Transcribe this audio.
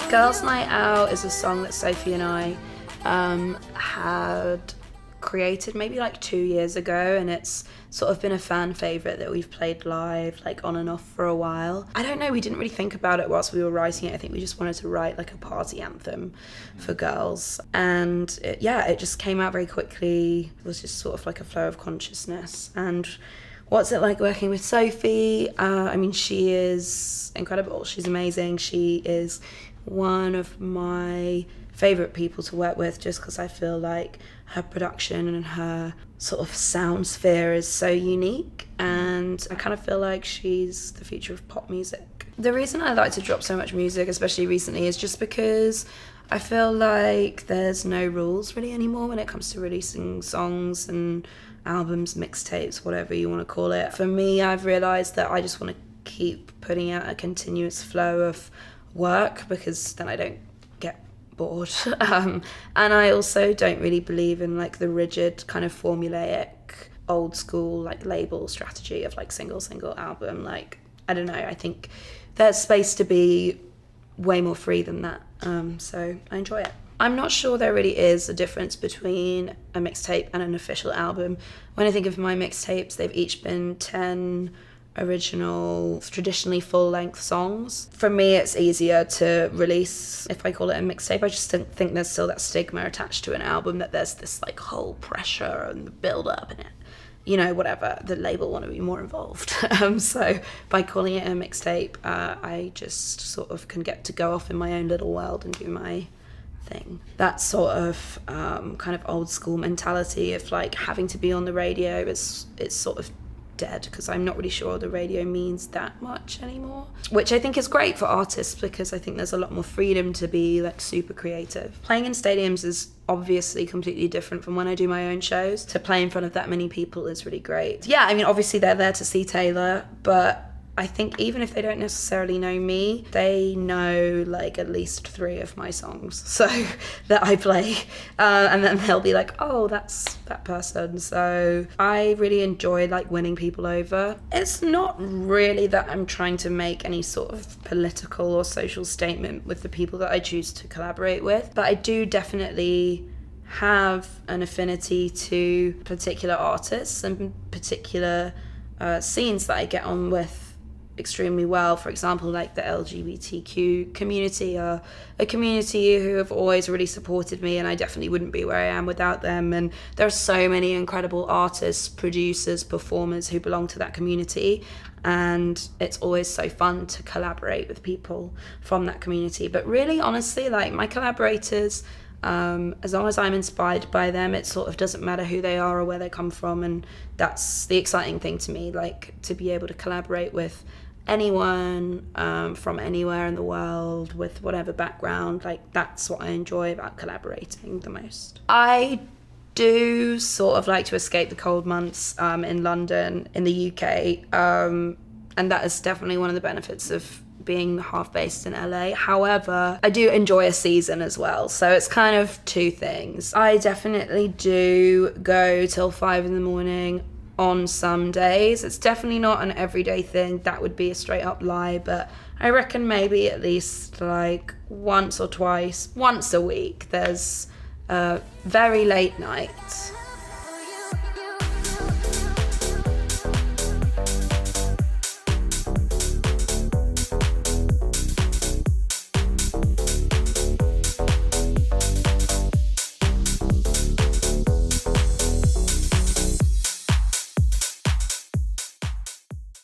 Girls' Night Out is a song that Sophie and I had created maybe like 2 years ago, and it's sort of been a fan favourite that we've played live like on and off for a while. I don't know, we didn't really think about it whilst we were writing it. I think we just wanted to write like a party anthem for girls, and it just came out very quickly. It was just sort of like a flow of consciousness. And what's it like working with Sophie? I mean, she is incredible. She's amazing. She is one of my favourite people to work with, just because I feel like her production and her sort of sound sphere is so unique, and I kind of feel like she's the future of pop music. The reason I like to drop so much music, especially recently, is just because I feel like there's no rules really anymore when it comes to releasing songs and albums, mixtapes, whatever you want to call it. For me, I've realised that I just want to keep putting out a continuous flow of work, because then I don't get bored. And I also don't really believe in like the rigid kind of formulaic old school like label strategy of like single album. Like, I don't know, I think there's space to be way more free than that. So I enjoy it. I'm not sure there really is a difference between a mixtape and an official album. When I think of my mixtapes, they've each been 10 original, traditionally full-length songs. For me, it's easier to release if I call it a mixtape. I just don't think there's still that stigma attached to an album, that there's this like whole pressure and the build-up in it. You know, whatever, the label want to be more involved. So by calling it a mixtape, I just sort of can get to go off in my own little world and do my thing. That sort of kind of old school mentality of like having to be on the radio is sort of dead, because I'm not really sure the radio means that much anymore, which I think is great for artists, because I think there's a lot more freedom to be like super creative. Playing in stadiums is obviously completely different from when I do my own shows. To play in front of that many people is really great. Yeah, I mean, obviously they're there to see Taylor, but I think even if they don't necessarily know me, they know like at least 3 of my songs so that I play, and then they'll be like, oh, that's that person. So I really enjoy like winning people over. It's not really that I'm trying to make any sort of political or social statement with the people that I choose to collaborate with, but I do definitely have an affinity to particular artists and particular scenes that I get on with extremely well. For example, like the LGBTQ community are a community who have always really supported me, and I definitely wouldn't be where I am without them. And there are so many incredible artists, producers, performers who belong to that community, and it's always so fun to collaborate with people from that community. But really, honestly, like my collaborators, as long as I'm inspired by them, it sort of doesn't matter who they are or where they come from, and that's the exciting thing to me, like to be able to collaborate with anyone from anywhere in the world with whatever background. Like, that's what I enjoy about collaborating the most. I do sort of like to escape the cold months in London, in the UK, and that is definitely one of the benefits of being half based in LA. However, I do enjoy a season as well, so it's kind of two things. I definitely do go till 5 a.m. on some days. It's definitely not an everyday thing. That would be a straight up lie, but I reckon maybe at least like once or twice, once a week, there's a very late night